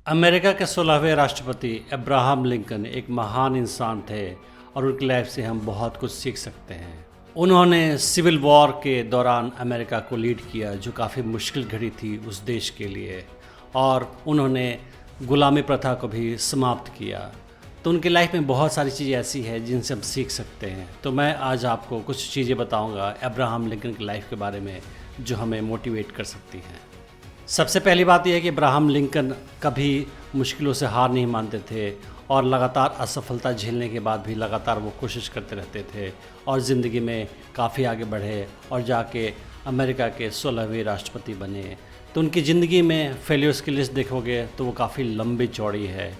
America के 16वें राष्ट्रपति Abraham Lincoln एक महान इंसान थे और उनकी लाइफ से हम बहुत कुछ सीख सकते हैं। उन्होंने सिविल वॉर के दौरान अमेरिका को लीड किया, जो काफ़ी मुश्किल घड़ी थी उस देश के लिए, और उन्होंने गुलामी प्रथा को भी समाप्त किया। तो उनकी लाइफ में बहुत सारी चीज़ें ऐसी हैं जिनसे हम सीख सकते हैं। तो मैं आज आपको कुछ चीज़ें बताऊंगा अब्राहम लिंकन की लाइफ के बारे में जो हमें मोटिवेट कर सकती हैं। सबसे पहली बात यह है कि अब्राहम लिंकन कभी मुश्किलों से हार नहीं मानते थे और लगातार असफलता झेलने के बाद भी लगातार वो कोशिश करते रहते थे और ज़िंदगी में काफ़ी आगे बढ़े और जाके अमेरिका के 16वें राष्ट्रपति बने। तो उनकी ज़िंदगी में फेलियर्स की लिस्ट देखोगे तो वो काफ़ी लंबी चौड़ी है।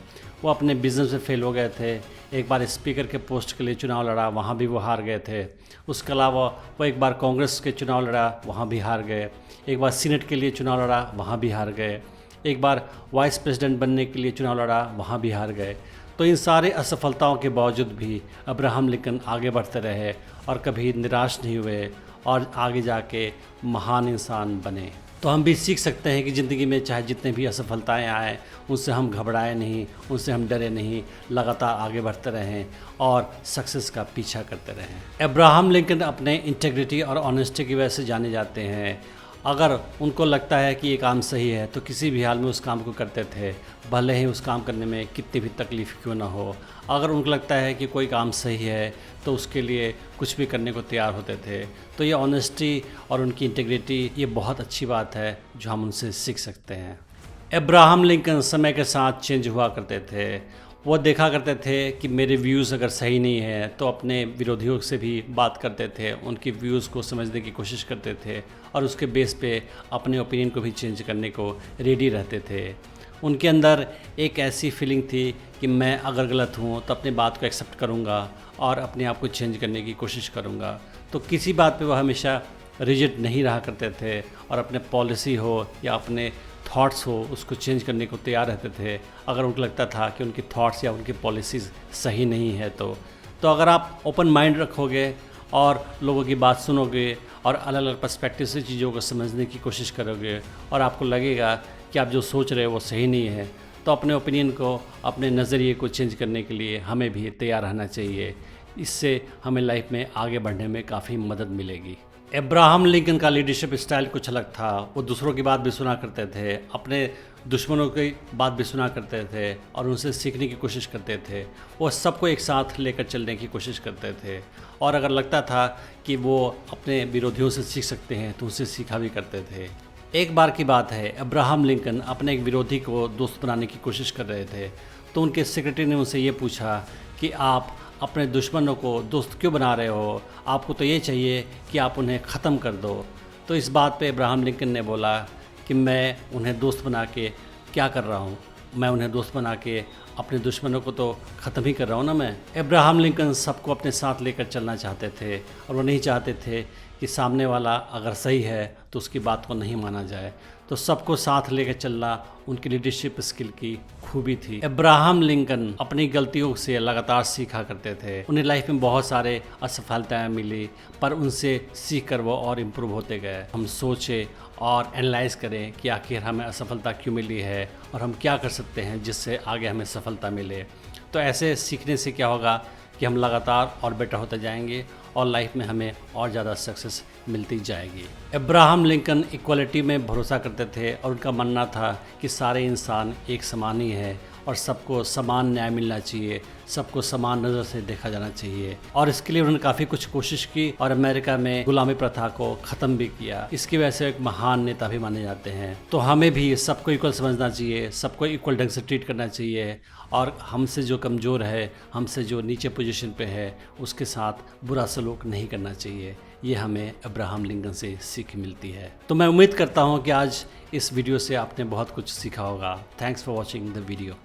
वो अपने बिज़नेस में फेल हो गए थे, एक बार स्पीकर के पोस्ट के लिए चुनाव लड़ा, वहाँ भी वो हार गए थे। उसके अलावा वो एक बार कांग्रेस के चुनाव लड़ा, वहाँ भी हार गए। एक बार सीनेट के लिए चुनाव लड़ा, वहाँ भी हार गए। एक बार वाइस प्रेसिडेंट बनने के लिए चुनाव लड़ा, वहाँ भी हार गए। तो इन सारे असफलताओं के बावजूद भी अब्राहम लिंकन आगे बढ़ते रहे और कभी निराश नहीं हुए और आगे जाके महान इंसान बने। तो हम भी सीख सकते हैं कि ज़िंदगी में चाहे जितने भी असफलताएं आएँ, उनसे हम घबराएं नहीं, उनसे हम डरे नहीं, लगातार आगे बढ़ते रहें और सक्सेस का पीछा करते रहें। अब्राहम लिंकन अपने इंटेग्रिटी और ऑनेस्टी की वजह से जाने जाते हैं। अगर उनको लगता है कि ये काम सही है तो किसी भी हाल में उस काम को करते थे, भले ही उस काम करने में कितनी भी तकलीफ़ क्यों ना हो। अगर उनको लगता है कि कोई काम सही है तो उसके लिए कुछ भी करने को तैयार होते थे। तो ये ऑनेस्टी और उनकी इंटीग्रिटी ये बहुत अच्छी बात है जो हम उनसे सीख सकते हैं। अब्राहम लिंकन समय के साथ चेंज हुआ करते थे। वो देखा करते थे कि मेरे व्यूज़ अगर सही नहीं है तो अपने विरोधियों से भी बात करते थे, उनकी व्यूज़ को समझने की कोशिश करते थे और उसके बेस पे अपने ओपिनियन को भी चेंज करने को रेडी रहते थे। उनके अंदर एक ऐसी फीलिंग थी कि मैं अगर गलत हूँ तो अपनी बात को एक्सेप्ट करूँगा और अपने आप को चेंज करने की कोशिश करूँगा। तो किसी बात पे वो हमेशा रिजिड नहीं रहा करते थे और अपने पॉलिसी हो या अपने थॉट्स हो उसको चेंज करने को तैयार रहते थे अगर उनको लगता था कि उनकी थॉट्स या उनकी पॉलिसीज़ सही नहीं है। तो अगर आप ओपन माइंड रखोगे और लोगों की बात सुनोगे और अलग अलग पर्सपेक्टिव से चीज़ों को समझने की कोशिश करोगे और आपको लगेगा कि आप जो सोच रहे हो वो सही नहीं है, तो अपने ओपिनियन को, अपने नज़रिए को चेंज करने के लिए हमें भी तैयार रहना चाहिए। इससे हमें लाइफ में आगे बढ़ने में काफ़ी मदद मिलेगी। अब्राहम लिंकन का लीडरशिप स्टाइल कुछ अलग था। वो दूसरों की बात भी सुना करते थे, अपने दुश्मनों की बात भी सुना करते थे और उनसे सीखने की कोशिश करते थे। वो सबको एक साथ लेकर चलने की कोशिश करते थे और अगर लगता था कि वो अपने विरोधियों से सीख सकते हैं तो उनसे सीखा भी करते थे। एक बार की बात है, अब्राहम लिंकन अपने एक विरोधी को दोस्त बनाने की कोशिश कर रहे थे। तो उनके सेक्रेटरी ने उनसे ये पूछा कि आप अपने दुश्मनों को दोस्त क्यों बना रहे हो, आपको तो ये चाहिए कि आप उन्हें ख़त्म कर दो। तो इस बात पे अब्राहम लिंकन ने बोला कि मैं उन्हें दोस्त बना के क्या कर रहा हूँ, मैं उन्हें दोस्त बना के अपने दुश्मनों को तो ख़त्म ही कर रहा हूँ ना मैं। अब्राहम लिंकन सबको अपने साथ लेकर चलना चाहते थे और वो नहीं चाहते थे कि सामने वाला अगर सही है तो उसकी बात को नहीं माना जाए। तो सबको साथ लेकर चलना उनकी लीडरशिप स्किल की खूबी थी। अब्राहम लिंकन अपनी गलतियों से लगातार सीखा करते थे। उन्हें लाइफ में बहुत सारे असफलताएं मिली पर उनसे सीख कर वो और इम्प्रूव होते गए। हम सोचें और एनालाइज करें कि आखिर हमें असफलता क्यों मिली है और हम क्या कर सकते हैं जिससे आगे हमें सफलता मिले। तो ऐसे सीखने से क्या होगा कि हम लगातार और बेटर होते जाएंगे और लाइफ में हमें और ज़्यादा सक्सेस मिलती जाएगी। अब्राहम लिंकन इक्वलिटी में भरोसा करते थे और उनका मानना था कि सारे इंसान एक समान ही है और सबको समान न्याय मिलना चाहिए, सबको समान नज़र से देखा जाना चाहिए। और इसके लिए उन्होंने काफ़ी कुछ कोशिश की और अमेरिका में गुलामी प्रथा को ख़त्म भी किया। इसकी वजह से एक महान नेता भी माने जाते हैं। तो हमें भी सबको इक्वल समझना चाहिए, सबको इक्वल ढंग से ट्रीट करना चाहिए और हमसे जो कमज़ोर है, हमसे जो नीचे पोजीशन पे है, उसके साथ बुरा सलूक नहीं करना चाहिए। ये हमें अब्राहम लिंकन से सीख मिलती है। तो मैं उम्मीद करता हूँ कि आज इस वीडियो से आपने बहुत कुछ सीखा होगा। Thanks for watching the video.